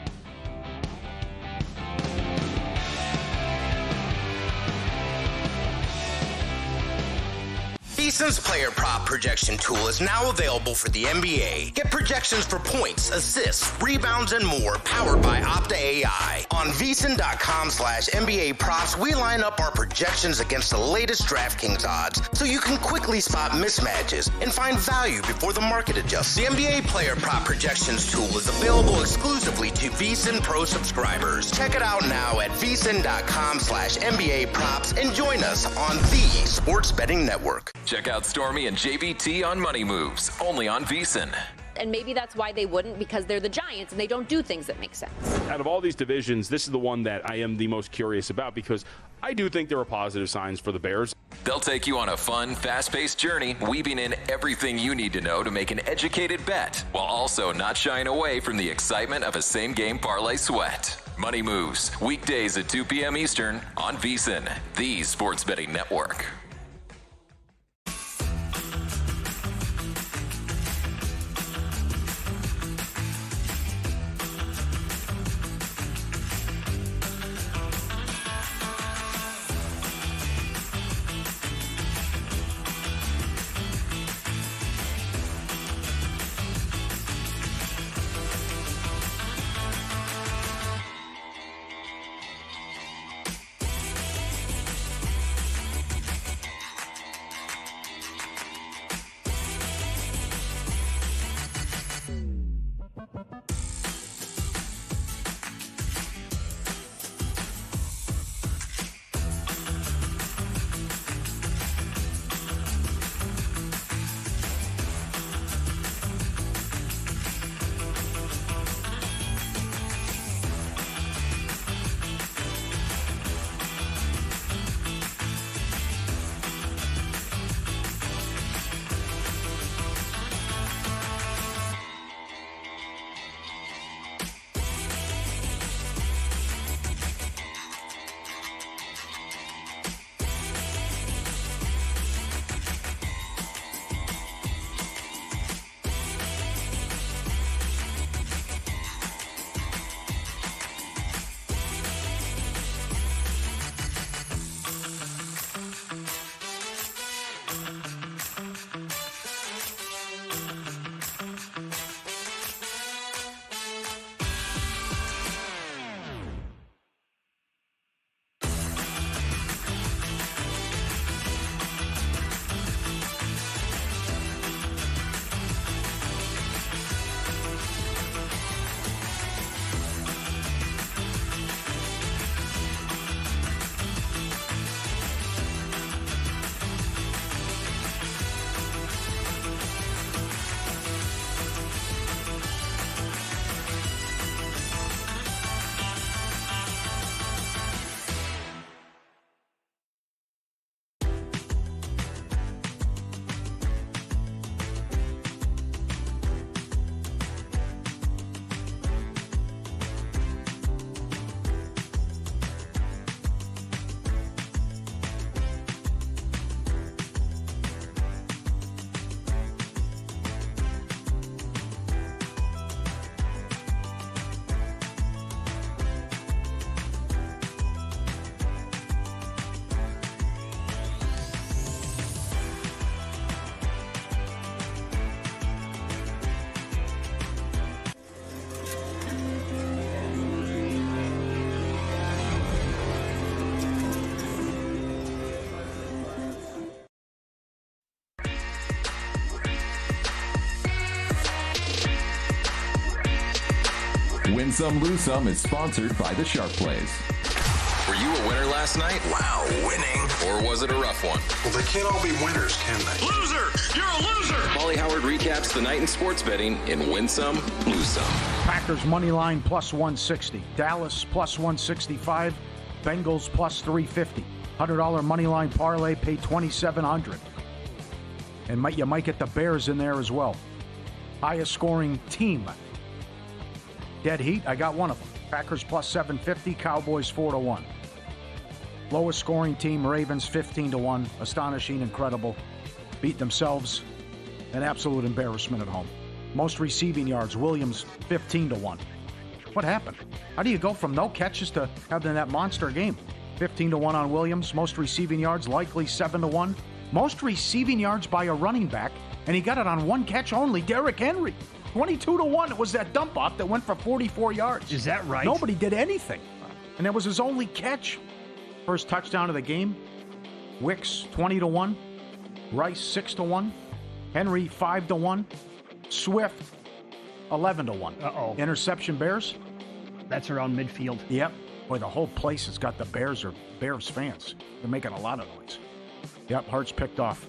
VSiN's player prop projection tool is now available for the NBA. Get projections for points, assists, rebounds, and more powered by Opta AI. On VSiN.com/NBA props, we line up our projections against the latest DraftKings odds so you can quickly spot mismatches and find value before the market adjusts. The NBA player prop projections tool is available exclusively to VSiN Pro subscribers. Check it out now at VSiN.com/NBA props and join us on the Sports Betting Network. Check out Stormy and JVT on Money Moves, only on VSiN. And maybe that's why they wouldn't, because they're the Giants and they don't do things that make sense. Out of all these divisions, this is the one that I am the most curious about because I do think there are positive signs for the Bears. They'll take you on a fun, fast-paced journey, weaving in everything you need to know to make an educated bet, while also not shying away from the excitement of a same-game parlay sweat. Money Moves, weekdays at 2 p.m. Eastern on VSiN, the Sports Betting Network. Win Some, Lose Some is sponsored by the Sharp Plays. Were you a winner last night? Wow, winning. Or was it a rough one? Well, they can't all be winners, can they? Loser! You're a loser! Paulie Howard recaps the night in sports betting in Win Some, Lose Some. Packers money line plus 160. Dallas plus 165. Bengals plus 350. $100 money line parlay, pay $2,700. And you might get the Bears in there as well. Highest scoring team. Dead heat, I got one of them. Packers plus 750, Cowboys 4-1. Lowest scoring team, Ravens 15-1. Astonishing, incredible. Beat themselves. An absolute embarrassment at home. Most receiving yards, Williams 15-1. What happened? How do you go from no catches to having that monster game? 15-1 on Williams. Most receiving yards, likely 7-1. Most receiving yards by a running back, and he got it on one catch only, Derrick Henry. 22-1. It was that dump off that went for 44 yards. Is that right? Nobody did anything. And it was his only catch. First touchdown of the game. Wicks 20-1. Rice 6-1. Henry 5-1. Swift 11-1. Uh-oh. Interception Bears. That's around midfield. Yep. Boy, the whole place has got the Bears or Bears fans. They're making a lot of noise. Yep, Hart's picked off.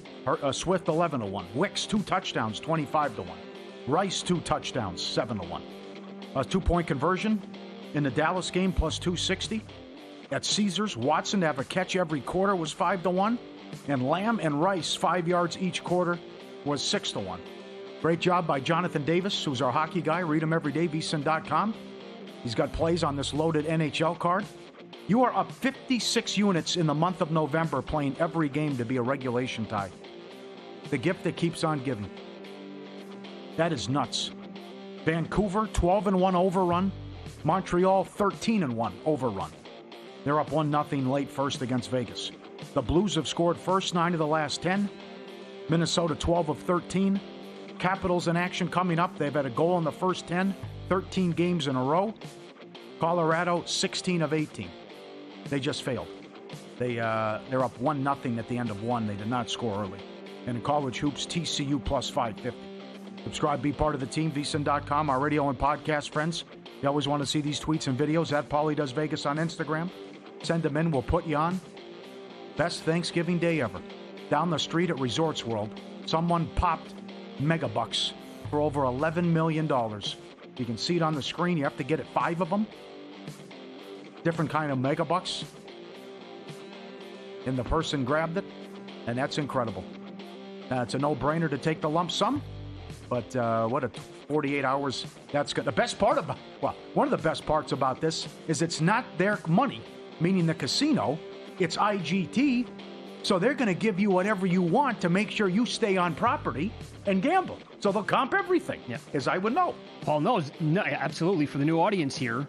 Swift 11-1. Wicks 2 touchdowns 25-1. Rice 2 touchdowns 7-1. A 2-point conversion in the Dallas game plus 260. At Caesars, Watson to have a catch every quarter was 5-1. And Lamb and Rice 5 yards each quarter was 6-1. Great job by Jonathan Davis, who's our hockey guy. Read him every day, VSiN.com. He's got plays on this loaded NHL card. You are up 56 units in the month of November playing every game to be a regulation tie. The gift that keeps on giving. That is nuts. Vancouver, 12-1 overrun. Montreal, 13-1 overrun. They're up 1-0 late first against Vegas. The Blues have scored first 9 of the last 10. Minnesota, 12 of 13. Capitals in action coming up. They've had a goal in the first 10, 13 games in a row. Colorado, 16 of 18. They just failed. They're up 1-0 at the end of one. They did not score early. And in college hoops, TCU plus 550. Subscribe, be part of the team, VSiN.com, our radio and podcast friends. You always want to see these tweets and videos at Paulie Does Vegas on Instagram. Send them in, we'll put you on. Best Thanksgiving day ever. Down the street at Resorts World, someone popped megabucks for over $11 million. You can see it on the screen. You have to get it 5 of them. Different kind of megabucks. And the person grabbed it, and that's incredible. It's a no-brainer to take the lump sum. But what a 48 hours, that's good. The best part about, one of the best parts about this is it's not their money, meaning the casino, it's IGT, so they're going to give you whatever you want to make sure you stay on property and gamble. So they'll comp everything, as I would know. Paul knows, absolutely, for the new audience here,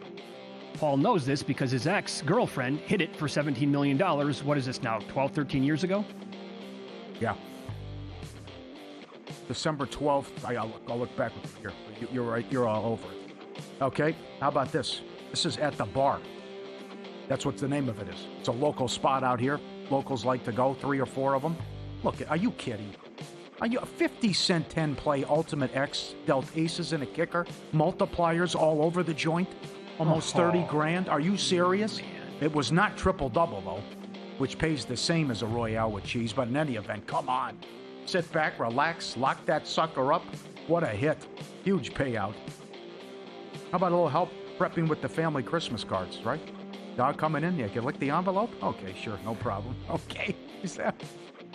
Paul knows this because his ex-girlfriend hit it for $17 million. What is this now, 12, 13 years ago? Yeah. December 12th, I'll look back here. You're right, you're all over it. Okay, how about this? This is at the bar. That's what the name of it is. It's a local spot out here. Locals like to go, 3 or 4 of them. Look, are you kidding? Are you a 50-cent 10-play Ultimate X, dealt aces and a kicker, multipliers all over the joint? Almost 30 grand? Are you serious? Man. It was not triple-double, though, which pays the same as a Royale with cheese, but in any event, come on. Sit back, relax, lock that sucker up. What a hit. Huge payout. How about a little help prepping with the family Christmas cards, right? Dog coming in, you can lick the envelope? Okay, sure, no problem. Okay.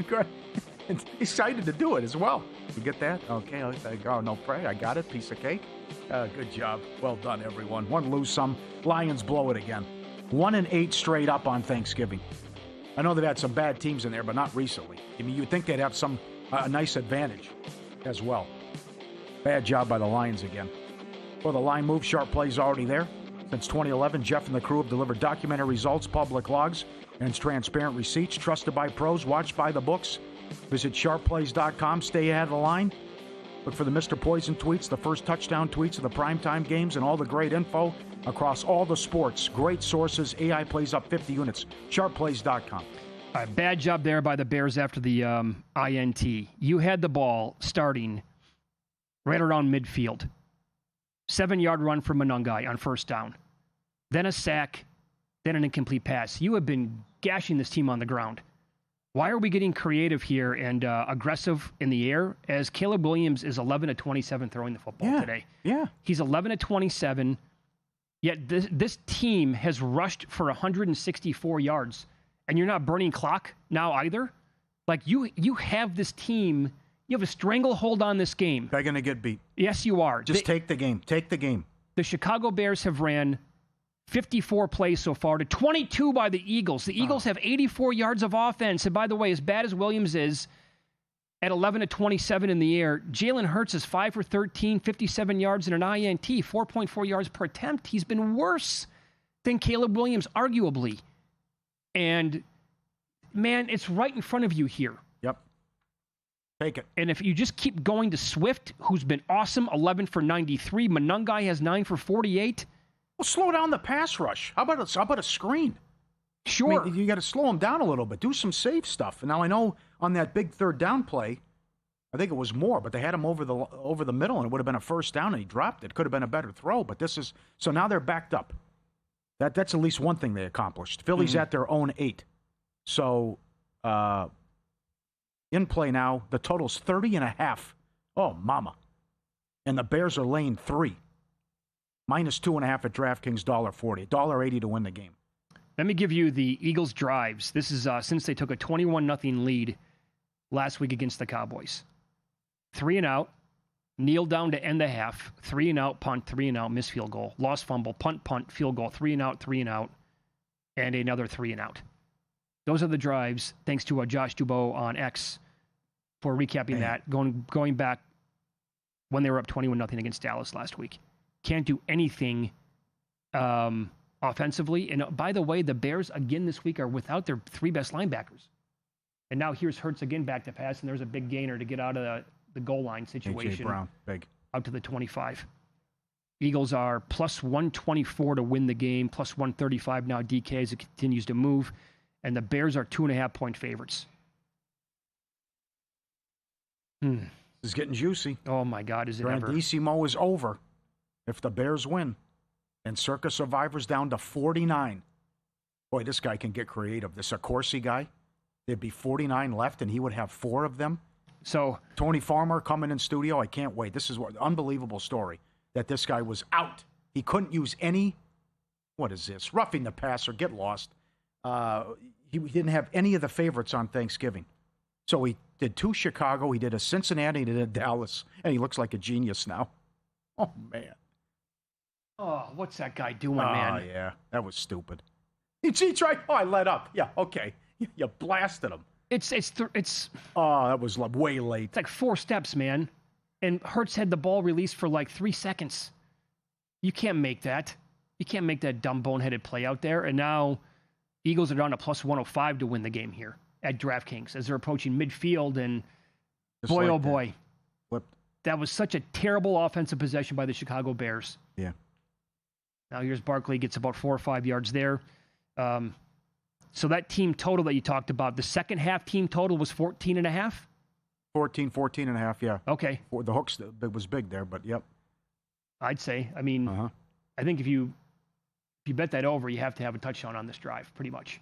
Great. Excited to do it as well. You get that? Okay, oh, no pray. I got it. Piece of cake. Good job. Well done, everyone. One lose some. Lions blow it again. 1-8 straight up on Thanksgiving. I know they've had some bad teams in there, but not recently. I mean, you'd think they'd have some a nice advantage as well. Bad job by the Lions again. Well, the line move, sharp plays already there. Since 2011, Jeff and the crew have delivered documented results, public logs, and transparent receipts. Trusted by pros, watched by the books. Visit sharpplays.com. Stay ahead of the line. Look for the Mr. Poison tweets, the first touchdown tweets of the primetime games, and all the great info across all the sports. Great sources. AI plays up 50 units. Sharpplays.com. All right, bad job there by the Bears after the INT. You had the ball starting right around midfield. 7-yard run for Monungai on first down. Then a sack, then an incomplete pass. You have been gashing this team on the ground. Why are we getting creative here and aggressive in the air as Caleb Williams is 11 of 27 throwing the football today? Yeah. He's 11 of 27, yet this team has rushed for 164 yards, and you're not burning clock now either? Like, you have this team, you have a stranglehold on this game. They're going to get beat. Yes, you are. Just take the game. Take the game. The Chicago Bears have ran 54 plays so far to 22 by the Eagles. The Eagles have 84 yards of offense. And by the way, as bad as Williams is at 11 of 27 in the air, Jalen Hurts is 5 for 13, 57 yards and an INT, 4.4 yards per attempt. He's been worse than Caleb Williams, arguably. And, man, it's right in front of you here. Yep. Take it. And if you just keep going to Swift, who's been awesome, 11 for 93. Monungai has 9 for 48. Well, slow down the pass rush. How about a screen? Sure. I mean, you got to slow them down a little bit. Do some safe stuff. And now I know on that big third down play, I think it was more, but they had him over the middle, and it would have been a first down, and he dropped it. Could have been a better throw, but this is so now they're backed up. That's at least one thing they accomplished. Philly's at their own 8. So in play now, the total's 30.5. Oh, mama. And the Bears are laying 3. Minus 2.5 at DraftKings, $1.40. $1.80 to win the game. Let me give you the Eagles' drives. This is since they took a 21-0 lead last week against the Cowboys. 3 and out, kneel down to end the half, 3 and out, punt, 3 and out, missed field goal, lost fumble, punt, field goal, 3 and out, and another 3 and out. Those are the drives, thanks to Josh Dubois on X for recapping that, going back when they were up 21-0 against Dallas last week. Can't do anything offensively. And by the way, the Bears again this week are without their 3 best linebackers. And now here's Hurts again back to pass, and there's a big gainer to get out of the goal line situation. A.J. Brown, big. Out to the 25. Eagles are plus 124 to win the game, plus 135 now DK as it continues to move. And the Bears are 2.5-point favorites. This is getting juicy. Oh, my God, is it ever. Grandissimo is over if the Bears win. And Circa Survivor's down to 49. Boy, this guy can get creative. This Accorsi guy, there'd be 49 left, and he would have 4 of them. So Tony Farmer coming in studio. I can't wait. This is what unbelievable story that this guy was out. He couldn't use any. What is this? Roughing the passer. Get lost. He didn't have any of the favorites on Thanksgiving. So he did 2 Chicago. He did a Cincinnati. He did a Dallas. And he looks like a genius now. Oh, man. Oh, what's that guy doing, man? Oh, yeah. That was stupid. He tried. Oh, I let up. Yeah, okay. You blasted him. It's Oh, that was way late. It's like 4 steps, man. And Hurts had the ball released for like 3 seconds. You can't make that. You can't make that dumb boneheaded play out there. And now Eagles are down to plus 105 to win the game here at DraftKings as they're approaching midfield. And Just boy, like oh boy, flipped. That was such a terrible offensive possession by the Chicago Bears. Yeah. Now here's Barkley, gets about 4 or 5 yards there. So that team total that you talked about, the second half team total was 14.5? 14.5, yeah. Okay. The hooks, it was big there, but yep. I'd say. I mean, I think if you bet that over, you have to have a touchdown on this drive, pretty much,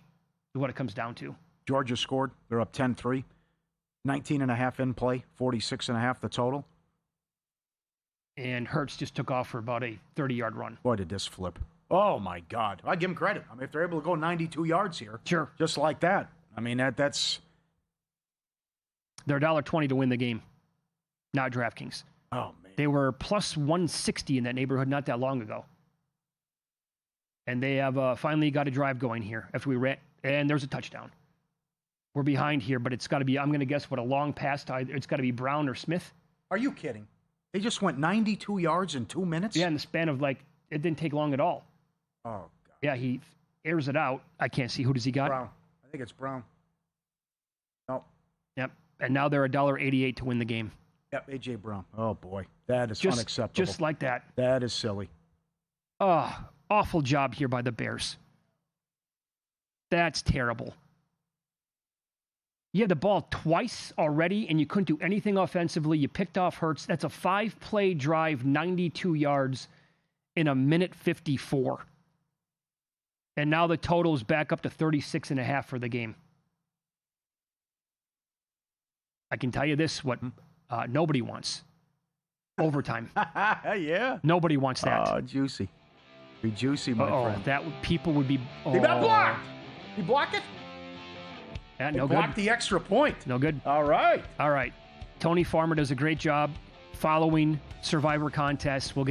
is what it comes down to. Georgia scored. They're up 10-3. 19.5 in play, 46.5 the total. And Hurts just took off for about a 30-yard run. Boy, did this flip. Oh, my God. I give him credit. I mean, if they're able to go 92 yards here. Sure. Just like that. I mean, that's... They're $1.20 to win the game. Not DraftKings. Oh, man. They were plus 160 in that neighborhood not that long ago. And they have finally got a drive going here after we ran. And there's a touchdown. We're behind here, but it's got to be, I'm going to guess, what, a long pass to either. It's got to be Brown or Smith. Are you kidding? They just went 92 yards in 2 minutes? Yeah, in the span of, like, it didn't take long at all. Oh, God. Yeah, he airs it out. I can't see. Who does he got? Brown. I think it's Brown. No. Yep. And now they're $1.88 to win the game. Yep, A.J. Brown. Oh, boy. That is unacceptable. Just like that. That is silly. Oh, awful job here by the Bears. That's terrible. You had the ball twice already, and you couldn't do anything offensively. You picked off Hurts. That's a 5-play drive, 92 yards. in a minute 54. And now the total is back up to 36.5 for the game. I can tell you this, what nobody wants. Overtime. Yeah. Nobody wants that. Oh, juicy. Be juicy, my friend. People would be... He got blocked. He blocked it? Yeah, he no blocked good. the extra point. No good. All right. Tony Farmer does a great job following Survivor contests. We'll get